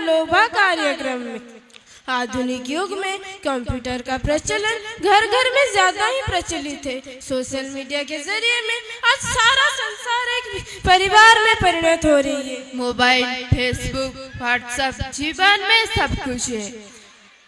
लोभा कार्यक्रम में। आधुनिक युग में कंप्यूटर का प्रचलन घर घर में ज्यादा ही प्रचलित है। सोशल मीडिया के जरिए में आज सारा संसार एक परिवार में परिणत हो रही है। मोबाइल, फेसबुक, व्हाट्सएप जीवन में सब कुछ है।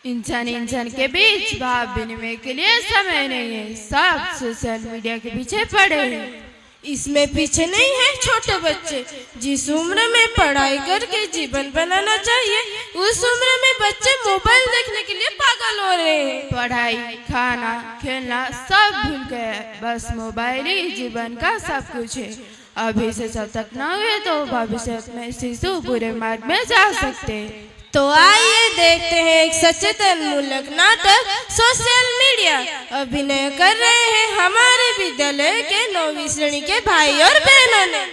इंसान के बीच भाव विनिमय के लिए समय नहीं है। सब सोशल मीडिया के पीछे पड़े हैं। इसमें पीछे नहीं है छोटे बच्चे। जिस उम्र में पढ़ाई करके जीवन बनाना चाहिए, उस उम्र में बच्चे मोबाइल देखने के लिए पागल हो रहे हैं। पढ़ाई, खाना, खेलना सब भूल गए। बस मोबाइल ही जीवन का सब कुछ है। अभी से सतर्क न हुए तो भविष्य में शिशु बुरे मार्ग में जा सकते हैं। तो आइए देखते हैं एक सचेतन मूलक नाटक सोशल मीडिया। अभिनय कर रहे हैं हमारे विद्यालय के 9वीं श्रेणी के भाई और बहनों ने।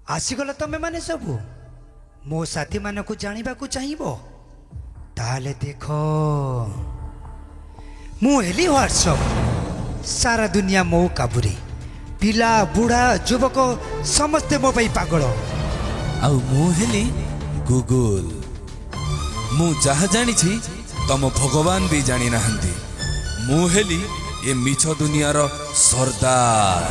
आसीगला तमे माने सबू मो साथी मान को जानिबा को चाहिबो ताले देखो मु हेली व्हाट्सएप सारा दुनिया मो काबुरी पिला बुढ़ा युवक समस्ते मो पाई पागल आउ मु हेली गूगल मु जहा जानी छी तम भगवान भी जानी नाहंती मु हेली ए मिछ दुनियार सरदार।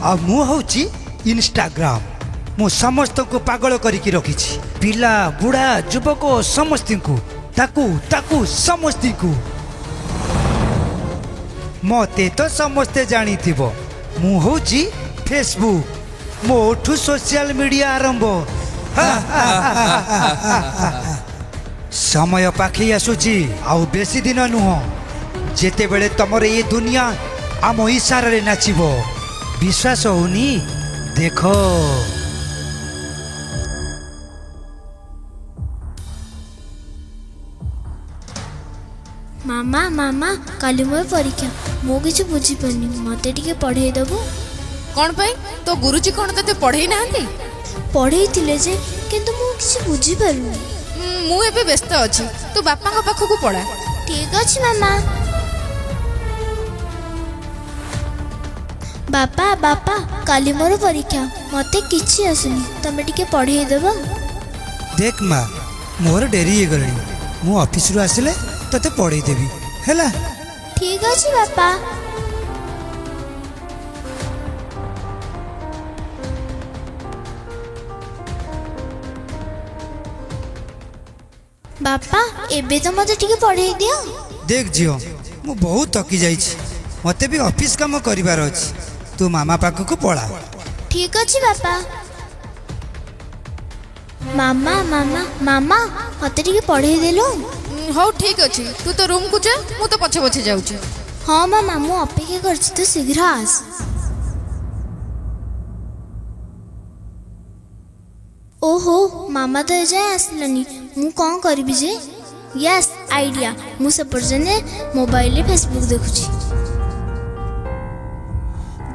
आ मु होची इंस्टाग्राम मु समस्त को पागल करिकी रखिछि पिला बुढ़ा युवक समस्त को ताकू ताकू समस्त को मते तो समस्ते जानी थिबो मु होची फेसबुक मोठू सोशल मीडिया आरंभ समय पाखी आसुची आउ बेसी दिन नुह जेते बेले तमर ये दुनिया आम इशारा रे नाचिबो विश्वास होनी देखो। मामा मामा काली मोर परीक्षा मो किछु बुझी पनी मते टिके पढ़ाई दबो। कौन पे तो गुरुजी कौन तते पढ़ाई नाहंती? पढ़ाई थिले जे किंतु मु किछु बुझी पारुनी। मु एबे व्यस्त अछि तू बापा का पाखो को पढ़ा। ठीक अछि मामा। बापा बापा काली मोर परीक्षा मते किछि आसुनी तमे टिके पढ़ाई देबो। देख माँ मोर डेरी हे गलनी मु ऑफिस रु आसिले तते पढ़ाई देबी हैला। ठीक अछि बापा। बापा एबे तो मते टिके पढ़ाई दियो। देख जियो मु बहुत थकी जाई छी मते भी ऑफिस काम करिवार अछि तू मामा पाख को पढ़ा। ठीक अछि बापा। मामा मामा मामा मते टिके पढ़ाई देलो। हो ठीक अछि तू तो रूम को जा मु तो पछे पछे जाउ छी। हां मामा मु अपेक्षा करछि तो शीघ्र आस। ओहो मामा तो एजाए आसलनी मु कौन करबी जे। यस आइडिया मु से पर्जने मोबाइल रे फेसबुक देखुछि।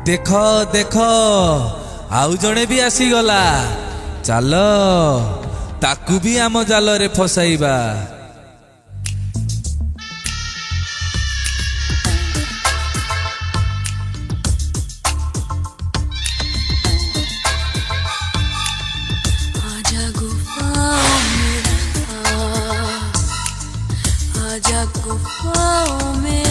देख देख आउ जणे भी आसी गला चल ताकू भी आम जाल रे फसाइबा। आजा गुफाओं में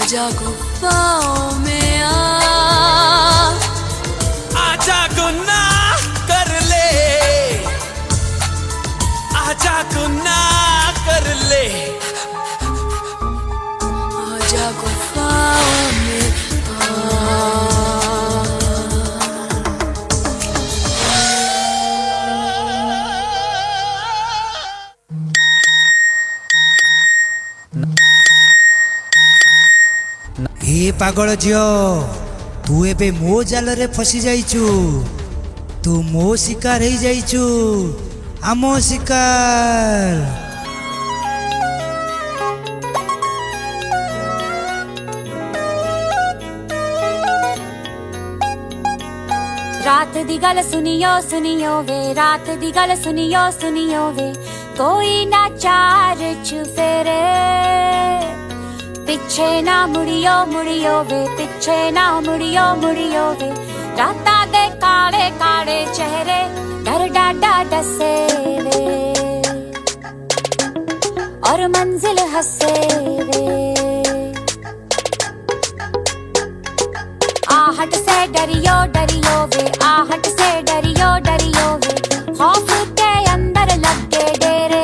आजा गुफाओं में आजा गुनाह कर ले आजा गुनाह कर हे पागल झियो तू एबे मो जाल रे फसी जाइचु तू मो शिकार हो जाइचु आमो शिकार। रात दी गल सुनियो सुनियो वे रात दी गल सुनियो सुनियो वे कोई ना चार चुफेरे पिछे ना मुड़ियो मुड़ियो वे पिछे ना मुड़ियो मुड़ियो वे राता दे काले काले चेहरे डर डाडा डसे वे और मंजिल हंसे वे आहट से डरियो डरियो वे आहट से डरियो डरियो वे खौफ के अंदर लगे डेरे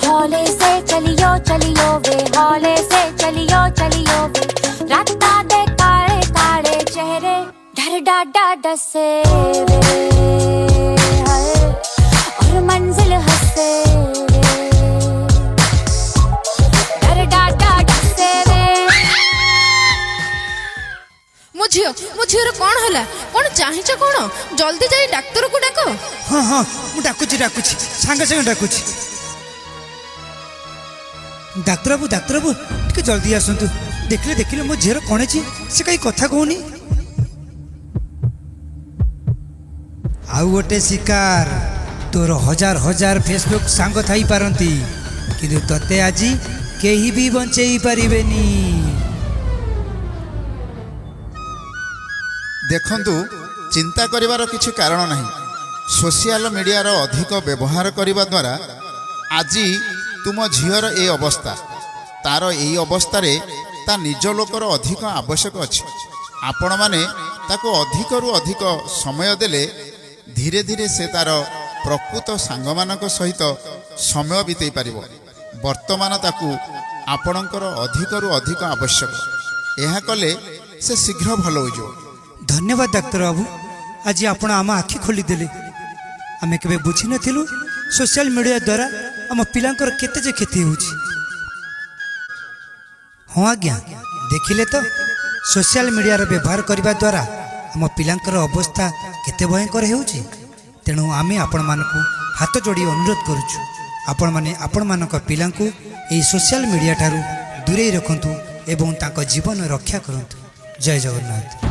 हौले से चलियो चलियो वे हौले से चलियो चलियो वे राता दे काले काले चेहरे डर डाडा डसे वे हाय, और मंजिल हंसे वे डर डाडा डसे वे। मो झीर कौन है कौन चाहिए कौन जल्दी जाई डाक्तर को डाक। हाँ हाँ मु डाकुची डाकुची सांगे सांगे डाकुची। डाक्तर बाबू टिके जल्दी आसतु देखले देखले मो झीर कौन है से कहीं कथा कहूनी। आउ गोटे शिकार तोर हजार हजार फेसबुक सांग थाई पारंती किंतु तते आज केही भी बंचेई पारिबेनी। देखंतु चिंता करिवार किछि कारण नहीं। सोशल मीडियार अधिक व्यवहार करिबा द्वारा आज तुम झीर ए अवस्था तार ए अवस्था रे ता निज लोकर अधिक आवश्यक अछि। आपण माने ताको अधिक रु अधिक समय देले धीरे धीरे से तार प्रकृत सांगमानक सहित समय बितेई पारिबो। वर्तमान ताकू आपणकर अधिक रु अधिक आवश्यक ଏହା कले से शीघ्र भल हो जो। धन्यवाद डाक्तर बाबू आज आपण आम आखि खोलीदेले। आम केबे बुझी नथिलु सोशल मीडिया द्वारा आम पिलांकर केते जे क्षति होउछि। हाँ आज्ञा देखिले तो सोशल मीडिया रो व्यवहार करबा द्वारा आम पिलांकर अवस्था केते भयंकर हेउछि। तेणु आमे आपण मानकु हाथ जोड़ी अनुरोध करूछु आपण माने आपण मानक पिलांकु एई सोशल मीडिया ठारू दूरे रखंतु एवं तांको जीवन रक्षा करंतु। जय जगन्नाथ।